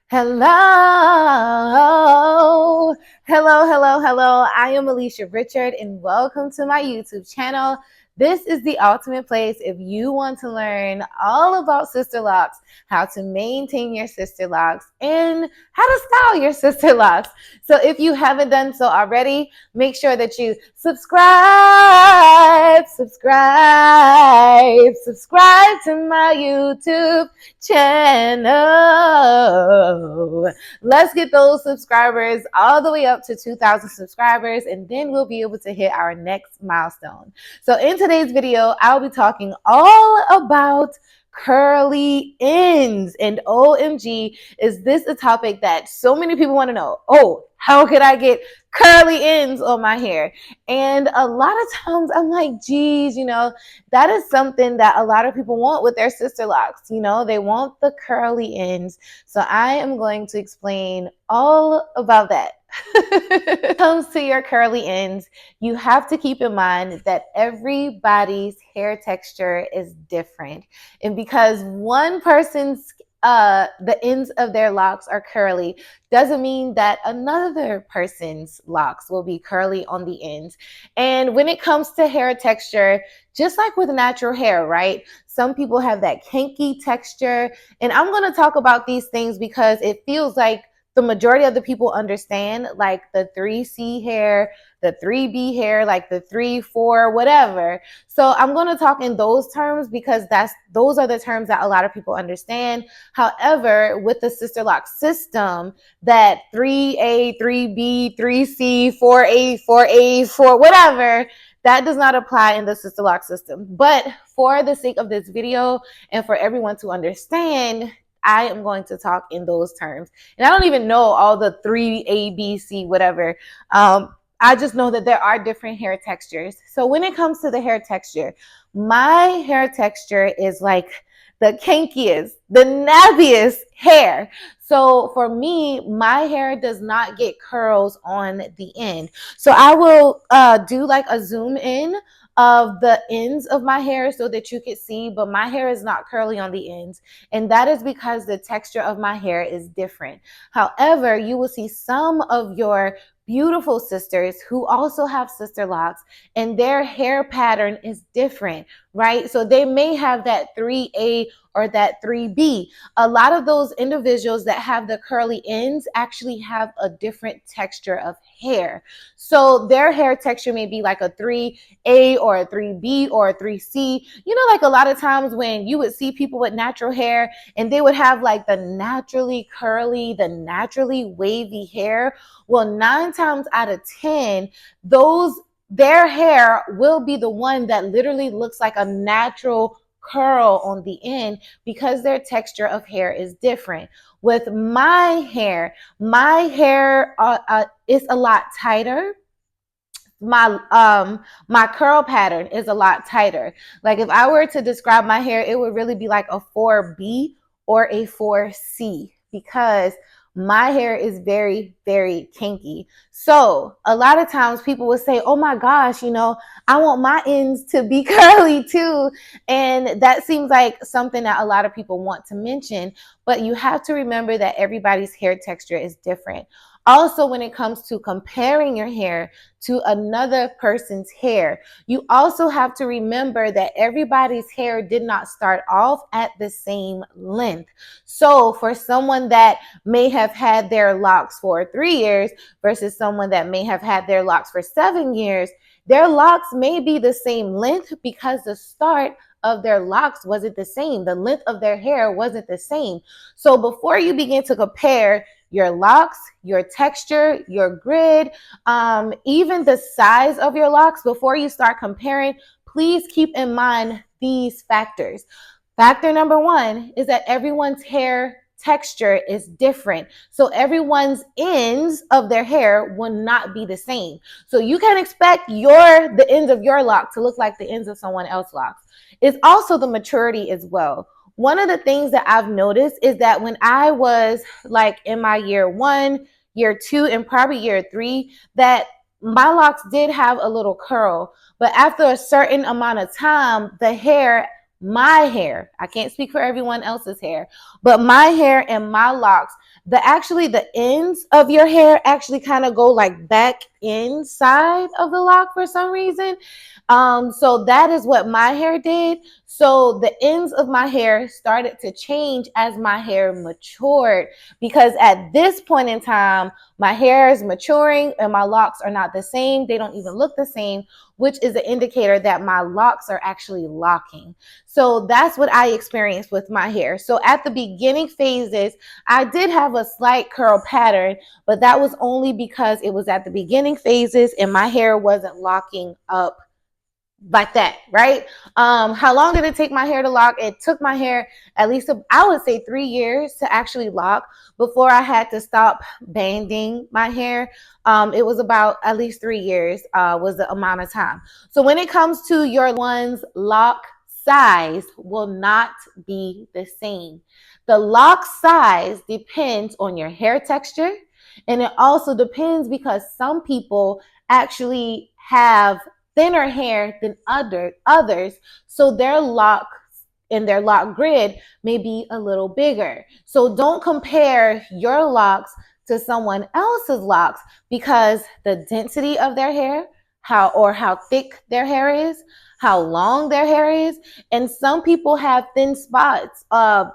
Hello, hello. I am Alicia Richard, and welcome to my YouTube channel. This is the ultimate place if you want to learn all about sister locks, how to maintain your sister locks, and how to style your sister locks. So if you haven't done so already, make sure that you subscribe to my YouTube channel. Let's get those subscribers all the way up to 2,000 subscribers, and then we'll be able to hit our next milestone. So in today's video, I'll be talking all about curly ends. And OMG, is this a topic that so many people want to know? Oh, how could I get curly ends on my hair? And a lot of times I'm like, geez, that is something that a lot of people want with their sister locks. They want the curly ends. So I am going to explain all about that. When it comes to your curly ends, you have to keep in mind that everybody's hair texture is different. And because one person's the ends of their locks are curly doesn't mean that another person's locks will be curly on the ends. And when it comes to hair texture, just like with natural hair, right? Some people have that kinky texture. And I'm going to talk about these things because it feels like the majority of the people understand, like the 3C hair, the 3B hair, like the 3, 4, whatever. So I'm going to talk in those terms because those are the terms that a lot of people understand. However, with the sister lock system, that 3A, 3B, 3C, 4A, 4A, 4, whatever, that does not apply in the sister lock system. But for the sake of this video and for everyone to understand, I am going to talk in those terms. And I don't even know all the 3A, B, C, whatever. I just know that there are different hair textures. So when it comes to the hair texture, my hair texture is like the kinkiest, the nappiest hair. So for me, my hair does not get curls on the end. So I will do like a zoom in of the ends of my hair so that you can see, but my hair is not curly on the ends. And that is because the texture of my hair is different. However, you will see some of your beautiful sisters who also have sister locks and their hair pattern is different, right? So they may have that 3A or that 3B. A lot of those individuals that have the curly ends actually have a different texture of hair. So their hair texture may be like a 3A or a 3B or a 3C. Like a lot of times when you would see people with natural hair and they would have like the naturally curly, the naturally wavy hair. Well, 9 times out of 10, their hair will be the one that literally looks like a natural curl on the end because their texture of hair is different. With my hair is a lot tighter. My curl pattern is a lot tighter. Like if I were to describe my hair, it would really be like a 4B or a 4C because my hair is very, very kinky. So a lot of times people will say, oh my gosh, I want my ends to be curly too. And that seems like something that a lot of people want to mention, but you have to remember that everybody's hair texture is different. Also, when it comes to comparing your hair to another person's hair, you also have to remember that everybody's hair did not start off at the same length. So for someone that may have had their locks for 3 years versus someone that may have had their locks for 7 years, their locks may be the same length because the start of their locks wasn't the same. The length of their hair wasn't the same. So before you begin to compare your locks, your texture, your grid, even the size of your locks, before you start comparing, please keep in mind these factors. Factor number 1 is that everyone's hair texture is different. So everyone's ends of their hair will not be the same. So you can expect the ends of your lock to look like the ends of someone else's locks. It's also the maturity as well. One of the things that I've noticed is that when I was like in my year 1, year 2, and probably year 3, that my locks did have a little curl. But after a certain amount of time, my hair, I can't speak for everyone else's hair, but my hair and my locks the ends of your hair actually kind of go like back inside of the lock for some reason. So that is what my hair did. So the ends of my hair started to change as my hair matured, because at this point in time, my hair is maturing and my locks are not the same. They don't even look the same, which is an indicator that my locks are actually locking. So that's what I experienced with my hair. So at the beginning phases, I did have a slight curl pattern, but that was only because it was at the beginning phases and my hair wasn't locking up like that, right? How long did it take my hair to lock? It took my hair at least, I would say 3 years to actually lock before I had to stop banding my hair. It was about at least 3 years was the amount of time. So when it comes to your one's lock size will not be the same. The lock size depends on your hair texture, and it also depends because some people actually have thinner hair than others, so their locks and their lock grid may be a little bigger. So don't compare your locks to someone else's locks, because the density of their hair, how thick their hair is, how long their hair is, and some people have thin spots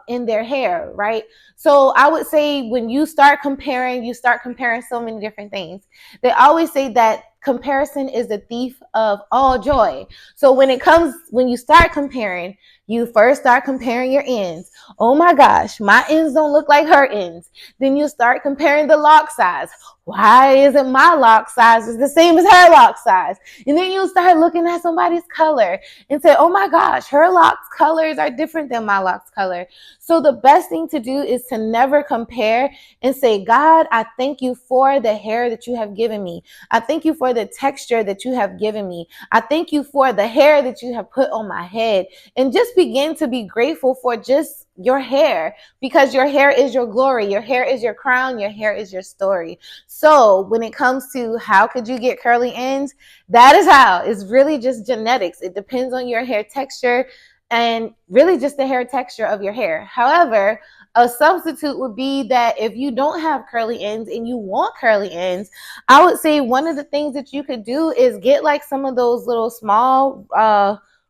in their hair, right? So I would say when you start comparing so many different things. They always say that comparison is the thief of all joy. So when you start comparing, you first start comparing your ends. Oh my gosh, my ends don't look like her ends. Then you start comparing the lock size. Why isn't my lock size is the same as her lock size? And then you start looking at somebody's color and say, oh my gosh, her lock's colors are different than my lock's color. So the best thing to do is to never compare and say, God, I thank you for the hair that you have given me. I thank you for the texture that you have given me. I thank you for the hair that you have put on my head. And just begin to be grateful for just your hair, because your hair is your glory. Your hair is your crown. Your hair is your story. So when it comes to how could you get curly ends, that is how. It's really just genetics. It depends on your hair texture and really just the hair texture of your hair. However, a substitute would be that if you don't have curly ends and you want curly ends, I would say one of the things that you could do is get like some of those little small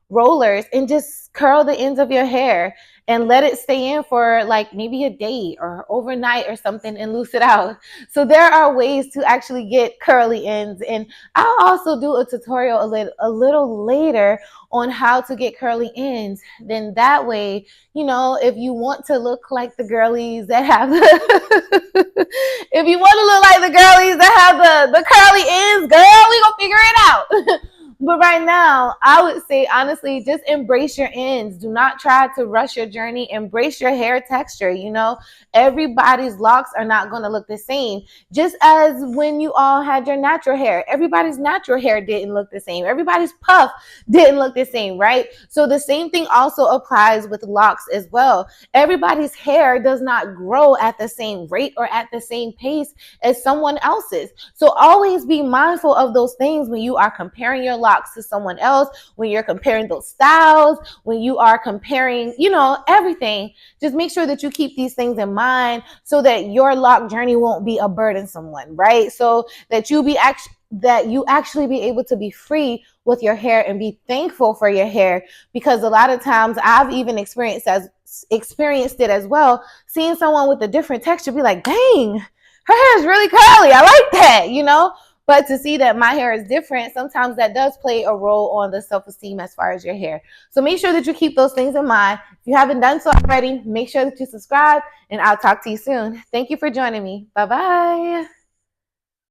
rollers and just curl the ends of your hair and let it stay in for like maybe a day or overnight or something and loose it out. So there are ways to actually get curly ends, and I'll also do a tutorial a little later on how to get curly ends. Then that way, you know, if you want to look like the girlies that have if you want to look like the girlies that have the curly ends, girl, we gonna figure it out. But right now, I would say, honestly, just embrace your ends. Do not try to rush your journey. Embrace your hair texture. You know, everybody's locks are not going to look the same. Just as when you all had your natural hair, everybody's natural hair didn't look the same. Everybody's puff didn't look the same, right? So the same thing also applies with locks as well. Everybody's hair does not grow at the same rate or at the same pace as someone else's. So always be mindful of those things when you are comparing your locks to someone else, when you're comparing those styles, when you are comparing, you know, everything. Just make sure that you keep these things in mind so that your lock journey won't be a burdensome one, right? So that you actually be able to be free with your hair and be thankful for your hair, because a lot of times I've even experienced it as well, seeing someone with a different texture be like, dang, her hair is really curly, I like that, you know. But to see that my hair is different, sometimes that does play a role on the self-esteem as far as your hair. So make sure that you keep those things in mind. If you haven't done so already, make sure that you subscribe, and I'll talk to you soon. Thank you for joining me. Bye-bye.